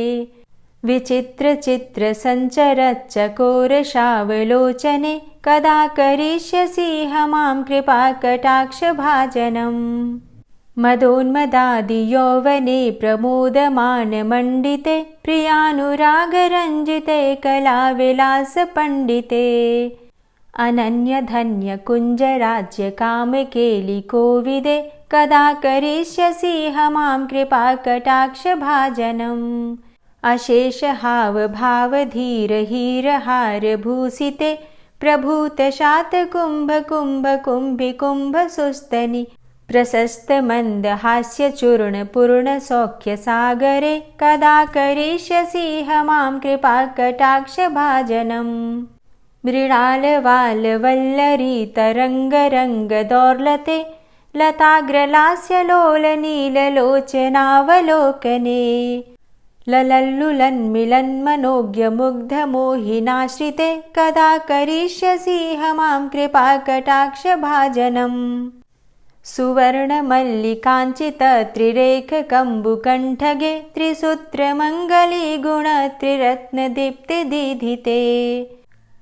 विचित्रचित्रसञ्चरच्चकोरशावलोचने कदा करिष्यसीह मां कृपाकटाक्षभाजनम् मदोन्मदादियौवने प्रमोदमानमण्डिते प्रियानुरागरञ्जिते कलाविलासपण्डिते अनन्यधन्यकुञ्जराज्यकामकेलिकोविदे कदा करिष्यसीह मां कृपाकटाक्षभाजनम् अशेषहावभावधीरहीरहारभूषिते प्रभूतशातकुम्भकुम्भकुम्भिकुम्भसुस्तनि प्रशस्तमन्दहास्यचूर्णपूर्णसौख्यसागरे कदा करिष्यसीह मां कृपाकटाक्षभाजनम् मृणालवालवल्लरीतरङ्गरङ्गदौर्लते लताग्रलास्यलोलनीललोचनावलोकने ललल्लुलन्मिलन्मनोज्ञमुग्धमोहिनाश्रिते कदा करिष्यसीह मां कृपाकटाक्षभाजनम् सुवर्णमल्लिकाञ्चितत्रिरेखकम्बुकण्ठगे त्रिसूत्रमङ्गलीगुणत्रिरत्नदीप्तिदीधिते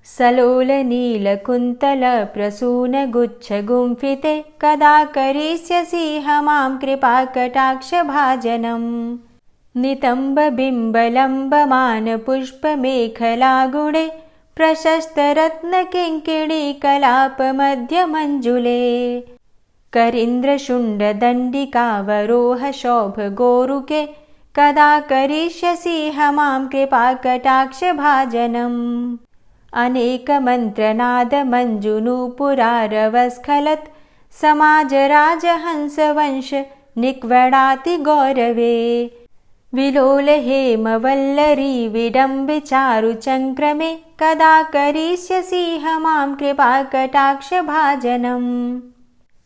सलोल नीलकुन्तल प्रसून गुच्छ गुम्फिते कदा करिष्यसि मां कृपाकटाक्षभाजनम् नितम्ब बिम्बलम्बमान पुष्पमेखलागुणे प्रशस्तरत्नकिङ्किणी कलापमध्यमञ्जुले करीन्द्रशुण्डदण्डिकावरोह शोभगोरुके कदा करिष्यसि मां कृपाकटाक्षभाजनम् अनेकमन्त्रनादमञ्जुनूपुरारवस्खलत् समाजराजहंसवंश निक्वडाति गौरवे विलोल हेमवल्लरी विडम्बिचारुचङ्क्रमे कदा करिष्यसि मां कृपाकटाक्षभाजनम्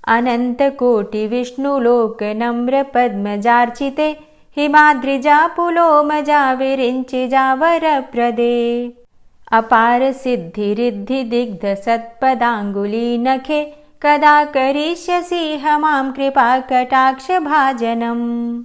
अनन्तकोटिविष्णुलोकनम्रपद्मजार्चिते हिमाद्रिजापुलोमजा विरिञ्चिजावरप्रदे अपार सिद्धिरिद्धिदिग्धसत्पदाङ्गुलीनखे कदा करिष्यसि मां कृपाकटाक्षभाजनम्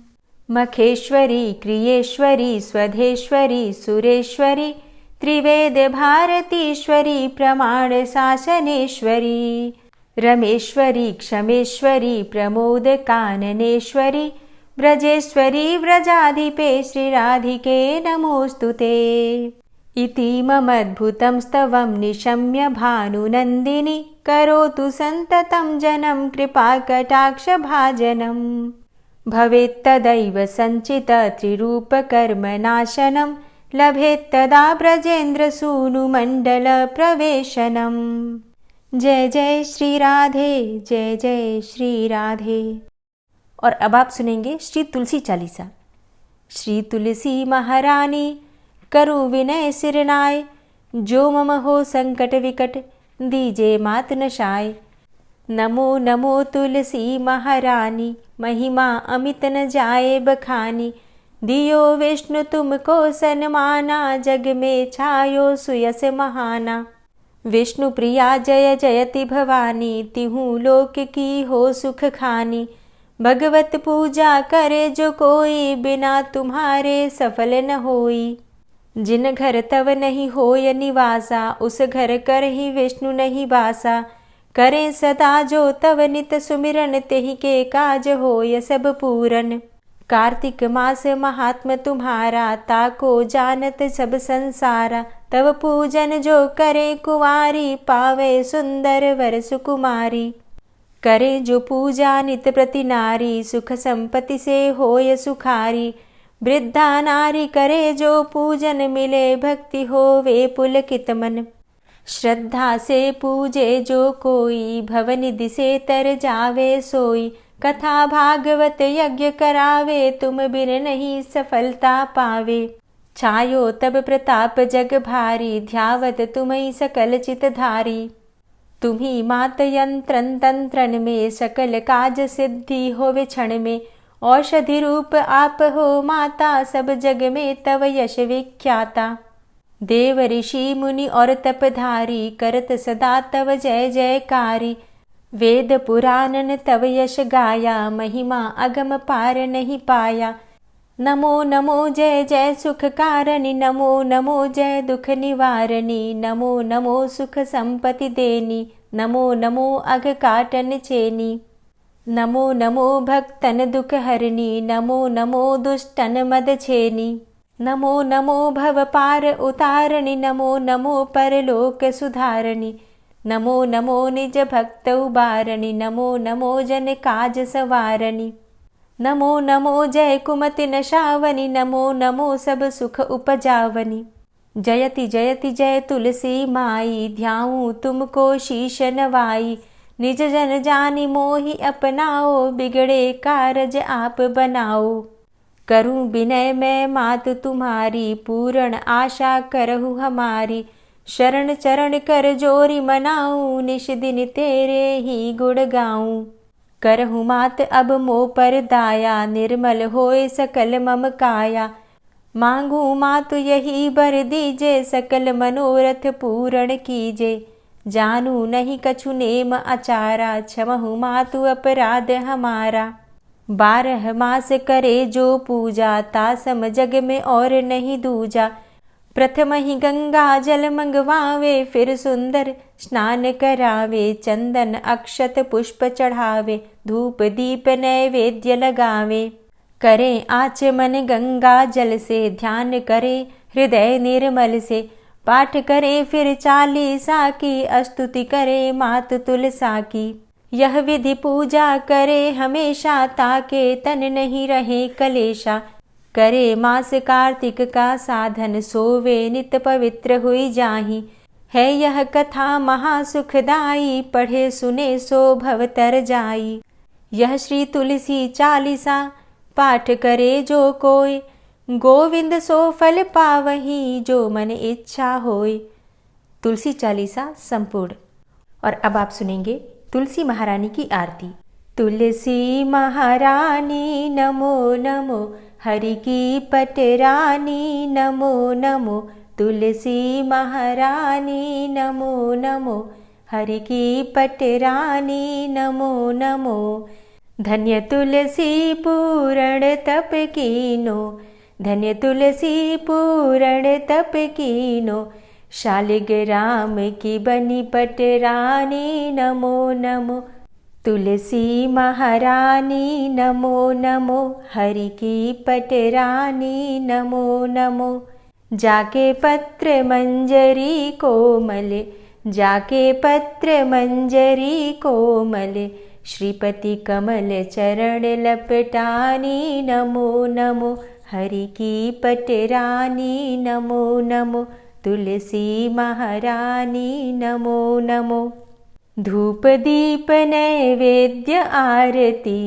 मखेश्वरी क्रियेश्वरी स्वधेश्वरी सुरेश्वरी त्रिवेदभारतीश्वरी प्रमाणशासनेश्वरी रमेश्वरी क्षमेश्वरी प्रमोदकाननेश्वरी व्रजेश्वरी व्रजाधिपे श्रीराधिके नमोऽस्तुते इतीममद्भुतं स्तवं निशम्य भानुनन्दिनी करोतु सन्ततं जनं कृपाकटाक्षभाजनम् भवेत्तदैव सञ्चित त्रिरूपकर्मनाशनं लभेत्तदा ब्रजेन्द्रसूनुमण्डलप्रवेशनम् जय जय श्री राधे, जय जय श्री राधे। और अब आप सुनेंगे श्री तुलसी चालीसा। श्री तुलसी महारानी करु विनय सिरनाय, जो मम हो संकट विकट दीजे मात नशाय। नमो नमो तुलसी महारानी, महिमा अमित न जाए बखानी। दियो विष्णु तुमको सन्माना, जग में छायो सुयस महाना। विष्णु प्रिया जय जयति भवानी, तिहु लोक की हो सुख खानी। भगवत पूजा करे जो कोई, बिना तुम्हारे सफल न होई। जिन घर तव नहीं होय निवासा, उस घर कर ही विष्णु नहीं बासा। करें सदा जो तव नित सुमिरन, तेहि के काज होय सब पूरन। कार्तिक मास महात्म तुम्हारा, ताको जानत सब संसारा। तव पूजन जो करे कुंवारी, पावे सुंदर वर सुकुमारी। करे जो पूजा नित प्रति नारी, सुख संपत्ति से होय सुखारी। वृद्धा नारी करे जो पूजन, मिले भक्ति होवे पुलकित मन। श्रद्धा से पूजे जो कोई, भवनिधि से तर जावे सोई। कथा भागवत यज्ञ करावे, तुम बिन नहीं सफलता पावे। छायो तब प्रताप जग भारी, ध्यावत तुम्हीं सकल चित धारी। तुम्ही मात यंत्रन तंत्रन में, सकल काज सिद्धि होवे क्षण में। औषधि रूप आप हो माता, सब जग में तव यश विख्याता। देव ऋषि मुनि और तपधारी, करत सदा तव जय जयकारी। वेद पुराणन तव यश गाया, महिमा अगम पार नहीं पाया। नमो नमो जय जय सुख कारणि, नमो नमो जय दुख निवारणी। नमो नमो सुख संपत्ति देनी, नमो नमो अघ काटन चेनी। नमो नमो भक्तन दुख हरणी, नमो नमो दुष्टन मद छेनी। नमो नमो भव पार उतारणी, नमो नमो परलोक सुधारणी। नमो नमो निज भक्त उबारणी, नमो नमो जन काज सवारणी। नमो नमो जय कुमति नशावनी, नमो नमो सब सुख उपजावनी। जयति जयति जय तुलसी माई, ध्याऊं तुमको शीश नवाई। निज जन जानि मोहि अपनाओ, बिगड़े कारज आप बनाओ। करूं विनय मैं मात तुम्हारी, पूर्ण आशा करहु हमारी। शरण चरण कर जोरी मनाऊं, निश दिन तेरे ही गुण गाऊं। करहु मात अब मोह पर दाया, निर्मल होए सकल मम काया। मांगू मातु यही बर दीजे, सकल मनोरथ पूर्ण कीजे। जानू नहीं कछु नेम आचारा, क्षमहु मातु अपराध हमारा। 12 मास करे जो पूजा, तासम जग में और नहीं दूजा। प्रथम ही गंगा जल मंगवावे, फिर सुंदर स्नान करावे, चंदन अक्षत पुष्प चढ़ावे, धूप दीप नैवेद्य लगावे। करें आचमन गंगा जल से, ध्यान करे हृदय निर्मल से, पाठ करे फिर चालीसा की, स्तुति करे मात तुलसा की। यह विधि पूजा करे हमेशा, ताके तन नहीं रहे कलेशा। करे मास कार्तिक का साधन, सोवे नित पवित्र हुई जाहि। है यह कथा महासुखदाई, पढ़े सुने सो भव तर जाई। यह श्री तुलसी चालीसा, पाठ करे जो कोय, गोविंद सो फल पावही, जो मन इच्छा होय। तुलसी चालीसा संपूर्ण। और अब आप सुनेंगे तुलसी महारानी की आरती। तुलसी महारानी नमो नमो, हरि की पटरानी नमो नमो। तुलसी महारानी नमो नमो, हरि की पटरानी नमो नमो। धन्य तुलसी पूर्ण तप कीनो, धन्य तुलसी पूर्ण तप कीनो। शालिग्राम की बनी पटरानी नमो नमो। तुलसी महारानी नमो नमो, हरि की पटरानी नमो नमो। जाके पत्र मंजरी कोमल, जाके पत्र मंजरी कोमल, श्रीपति कमल चरण लपटानी नमो नमो। हरि की पटरानी नमो नमो, तुलसी महारानी नमो नमो। धूप दीप नैवेद्य आरती,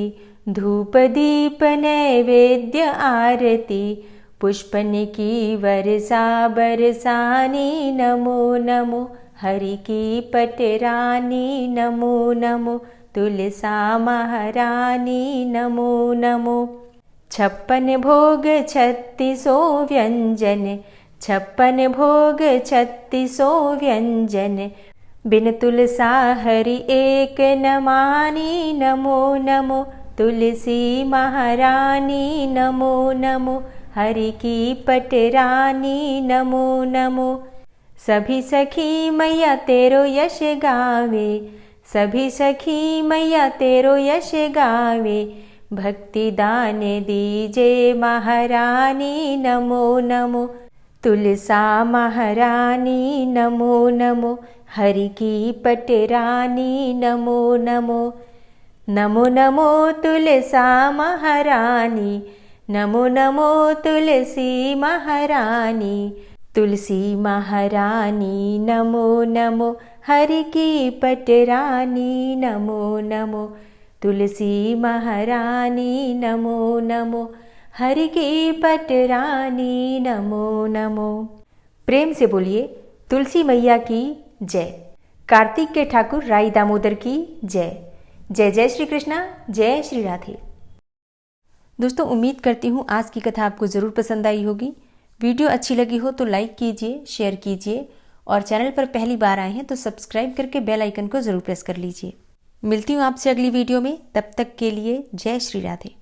धूप दीप नैवेद्य आरती, पुष्पन की वर्षा बरसानी नमो नमो। हरि की पटरानी नमो नमो, तुलसा महारानी नमो नमो। 56 भोग 36 व्यंजन, 56 भोग 36 व्यंजन, बिन तुलसा हरि एक न मानी नमो नमो। तुलसी महारानी नमो नमो, हरि की पटरानी नमो नमो। सभी सखी मैया तेरो यश गावे, सभी सखी मैया तेरो यश गावे, भक्ति दान दीजे महारानी नमो नमो। तुलसा महारानी नमो नमो, हरि की पटरानी नमो नमो। नमो नमो तुलसा महारानी, नमो नमो तुलसी महारानी। तुलसी महारानी नमो नमो, हरि की पटरानी नमो नमो। तुलसी महारानी नमो नमो, हरि की पटरानी नमो नमो। प्रेम से बोलिए तुलसी मैया की जय। कार्तिक के ठाकुर राई दामोदर की जय। जय जय श्री कृष्णा, जय श्री राधे। दोस्तों, उम्मीद करती हूँ आज की कथा आपको ज़रूर पसंद आई होगी। वीडियो अच्छी लगी हो तो लाइक कीजिए, शेयर कीजिए और चैनल पर पहली बार आए हैं तो सब्सक्राइब करके बेल आइकन को ज़रूर प्रेस कर लीजिए। मिलती हूँ आपसे अगली वीडियो में, तब तक के लिए जय श्री राधे।